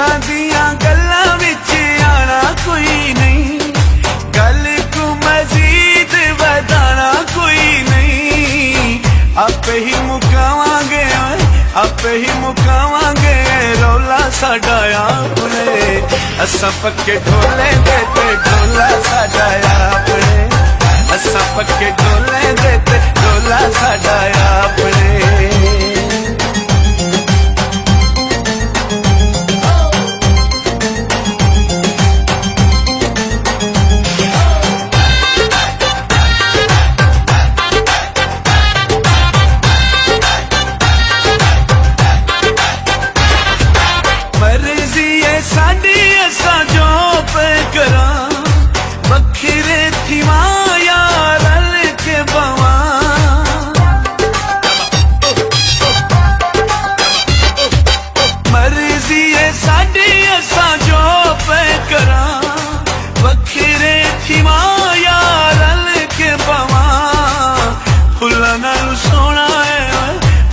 लोकां दियां गल्लां विच आना कोई नहीं, गल को मजीद वधाना कोई नहीं। आपे ही मुकावांगे, आपे ही मुकावांगे रौला साडा अपने। असां पक्के ढोले दे ते ढोला साडा अपने, असां पक्के ढोले दे ते ढोला साडा अपने। साडी असां जो पे करा बखरे थीवा यार रल के बवा। मर्जी है साडी असां जो पे करा बखरे थीवा यार रल के बवा। फुल्लां नाल सोना है,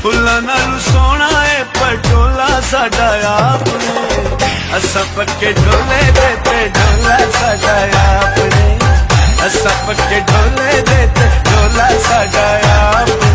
फुल्लां नाल सोना है पटोला साडा अपने। असां पक्के ढोले दे ते ढोला साडा अपने, असां पक्के ढोले दे ते ढोला साडा अपने।